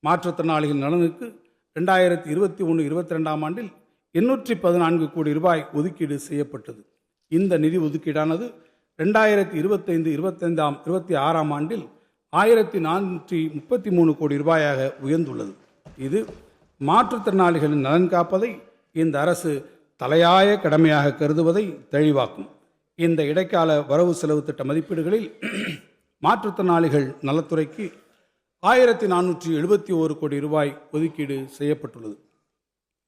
மாற்றுத்திறனாளிகள் நலனுக்கு 2021-22 ஆண்டில் 814 கோடி ரூபாய் ஒதுக்கீடு செய்யப்பட்டது. இந்த நிதி ஒதுக்கீடானது 2025-26 ஆண்டில் 1433 கோடி ரூபாயாக உயர்ந்துள்ளது. இது மாற்றுத்திறனாளிகளின் நலன் காப்பதை இந்த அரசு தலையாய கடமையாக கருதுவதை தெளிவாக்கும். இந்த இடைக்கால வரவு செலவு திட்ட மதிப்பீடுகளில் மாற்றுத்திறனாளிகள் நலத்துறைக்கு 1471 கோடி ரூபாய் ஒதுக்கீடு செய்யப்பட்டுள்ளது.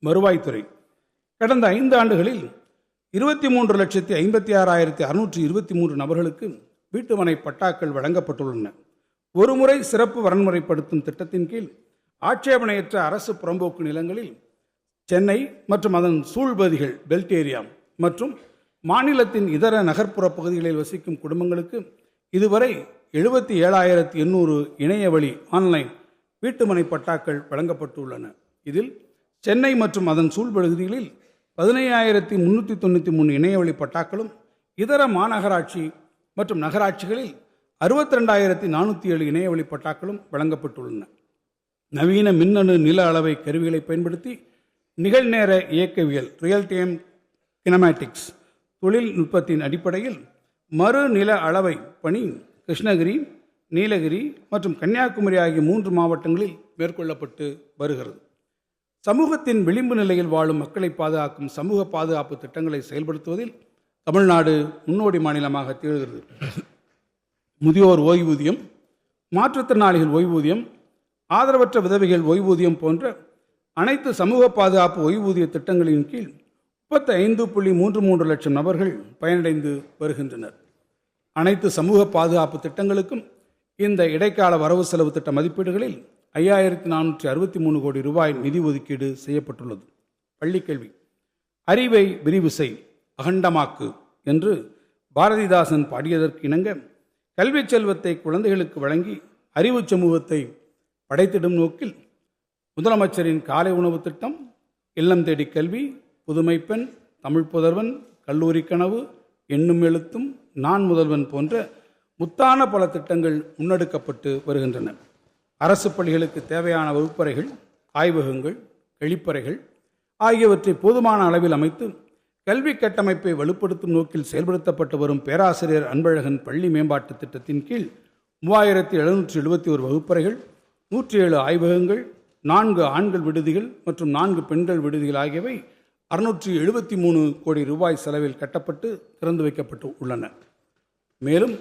வருவாய்த்துறை கடந்த 5 ஆண்டுகளில் 23,56,623 நபர்களுக்கு வீட்டுமனை பட்டாக்கள் வழங்கப்பட்டுள்ளன. ஒருமுறை சிறப்பு வரன்முறைப்படுத்தும் திட்டத்தின் கீழ் ஆட்சேபணையற்ற அரசு புறம்போக்கு நிலங்களில் சென்னை மற்றும் அதன் சூழ்பகுதிகள் பெல்ட் ஏரியா மற்றும் மாநிலத்தின் இதர நகர்ப்புற பகுதிகளில் வசிக்கும் குடும்பங்களுக்கு இதுவரை 77,800 இணையவழி ஆன்லைன் வீட்டுமனை பட்டாக்கள் வழங்கப்பட்டுள்ளன. இதில் சென்னை மற்றும் அதன் சூழ்பகுதிகளில் 15,393 இணையவழி பட்டாக்களும் இதர மாநகராட்சி மற்றும் நகராட்சிகளில் 62,407 இணையவழி பட்டாக்களும் வழங்கப்பட்டுள்ளன. நவீன மின்னணு நில அளவை கருவிகளை பயன்படுத்தி நிகழ்நேர இயக்கவியல் ரியல் டைம் கினமேட்டிக்ஸ் தொழில்நுட்பத்தின் அடிப்படையில் மறு நில அளவை பணி கிருஷ்ணகிரி, நீலகிரி மற்றும் கன்னியாகுமரி ஆகிய 3 மாவட்டங்களில் மேற்கொள்ளப்பட்டு வருகிறது. சமூகத்தின் விளிம்பு நிலையில் வாழும் மக்களை பாதுகாக்கும் சமூக பாதுகாப்பு திட்டங்களை செயல்படுத்துவதில் தமிழ்நாடு முன்னோடி மாநிலமாக திகழ்கிறது. முதியோர் ஓய்வூதியம், மாற்றுத்திறனாளிகள் ஓய்வூதியம், ஆதரவற்ற விதவைகள் ஓய்வூதியம் போன்ற அனைத்து சமூக பாதுகாப்பு ஓய்வூதிய திட்டங்களின் கீழ் 35.33 லட்சம் நபர்கள் பயனடைந்து வருகின்றனர். அனைத்து சமூக பாதுகாப்பு திட்டங்களுக்கும் இந்த இடைக்கால வரவு செலவு திட்ட மதிப்பீடுகளில் 5,463 கோடி ரூபாய் நிதி ஒதுக்கீடு செய்யப்பட்டுள்ளது. பள்ளிக்கல்வி அறிவை விரிவு செய், அகண்டமாக்கு என்று பாரதிதாசன் பாடியதற்கு இணங்க கல்வி செல்வத்தை குழந்தைகளுக்கு வழங்கி அறிவு சமூகத்தை படைத்திடும் நோக்கில் முதலமைச்சரின் காலை உணவு திட்டம், இல்லம் தேடி கல்வி, புதுமை பெண், தமிழ் புதல்வன், கல்லூரி கனவு, எண்ணும் எழுத்தும், நான் முதல்வன் போன்ற முத்தான பல திட்டங்கள் முன்னெடுக்கப்பட்டு வருகின்றன. அரசு பள்ளிகளுக்கு தேவையான வகுப்பறைகள், ஆய்வகங்கள், கழிப்பறைகள் ஆகியவற்றை போதுமான அளவில் அமைத்து கல்வி கட்டமைப்பை வலுப்படுத்தும் நோக்கில் செயல்படுத்தப்பட்டு வரும் பேராசிரியர் அன்பழகன் பள்ளி மேம்பாட்டு திட்டத்தின் கீழ் 3,771 வகுப்பறைகள், 107 ஆய்வகங்கள், 4 ஆண்கள் விடுதிகள் மற்றும் 4 பெண்கள் விடுதிகள் ஆகியவை 673 கோடி ரூபாய் செலவில் கட்டப்பட்டு திறந்து வைக்கப்பட்டு உள்ளன. மேலும்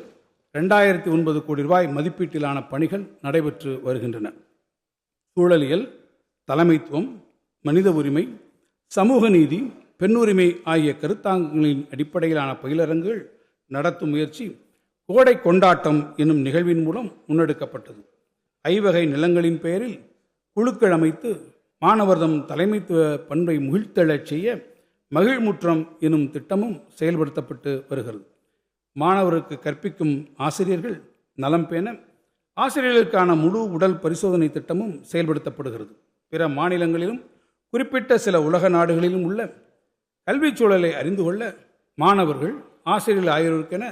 2,009 கோடி ரூபாய் மதிப்பீட்டிலான பணிகள் நடைபெற்று வருகின்றன. சூழலியல், தலைமைத்துவம், மனித உரிமை, சமூக நீதி, பெண்ணுரிமை ஆகிய கருத்தாங்கங்களின் அடிப்படையிலான பயிலரங்குகள் நடத்தும் முயற்சி கோடை கொண்டாட்டம் என்னும் நிகழ்வின் மூலம் முன்னெடுக்கப்பட்டது. ஐவகை நிலங்களின் பெயரில் குழுக்கள் அமைத்து மாணவர்தம் தலைமைத்துவ பண்பை முகிழ்த்தெழச் செய்ய மகிழ்முற்றம் எனும் திட்டமும் செயல்படுத்தப்பட்டு வருகிறது. மாணவருக்கு கற்பிக்கும் ஆசிரியர்கள் நலம் பேண ஆசிரியர்களுக்கான முழு உடல் பரிசோதனை திட்டமும் செயல்படுத்தப்படுகிறது. பிற மாநிலங்களிலும் குறிப்பிட்ட சில உலக நாடுகளிலும் உள்ள கல்விச் சூழலை அறிந்து கொள்ள மாணவர்கள், ஆசிரியர்கள் ஆகியோருக்கென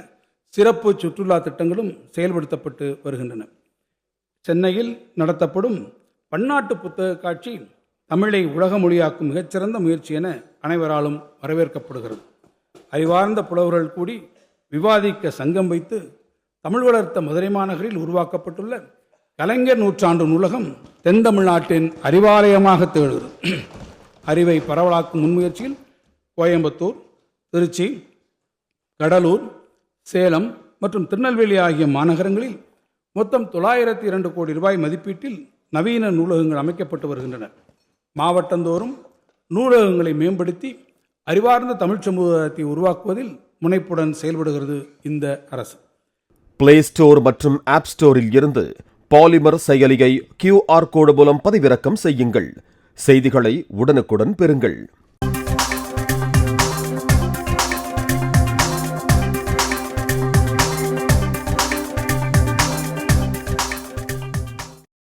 சிறப்பு சுற்றுலா திட்டங்களும் செயல்படுத்தப்பட்டு வருகின்றன. சென்னையில் நடத்தப்படும் பன்னாட்டு புத்தக காட்சி தமிழை உலக மொழியாக்கும் மிகச்சிறந்த முயற்சி என அனைவராலும் வரவேற்கப்படுகிறது. அறிவார்ந்த புலவர்கள் கூடி விவாதிக்க சங்கம் வைத்து தமிழ் வளர்த்த மதுரை மாநகரில் உருவாக்கப்பட்டுள்ள கலைஞர் நூற்றாண்டு நூலகம் தென் தமிழ்நாட்டின் அறிவாலயமாக திகழ்கிறது. அறிவை பரவலாக்கும் முன்முயற்சியில் கோயம்புத்தூர், திருச்சி, கடலூர், சேலம் மற்றும் திருநெல்வேலி ஆகிய மாநகரங்களில் மொத்தம் 902 கோடி ரூபாய் மதிப்பீட்டில் நவீன நூலகங்கள் அமைக்கப்பட்டு வருகின்றன. மாவட்டந்தோறும் நூலகங்களை மேம்படுத்தி அறிவார்ந்த தமிழ் சமூகத்தை உருவாக்குவதில் முனைப்புடன் செயல்படுகிறது இந்த அரசு. பிளே ஸ்டோர் மற்றும் ஆப் ஸ்டோரில் இருந்து பாலிமர் செயலியை QR கோடு மூலம் பதிவிறக்கம் செய்யுங்கள். செய்திகளை உடனுக்குடன் பெறுங்கள்.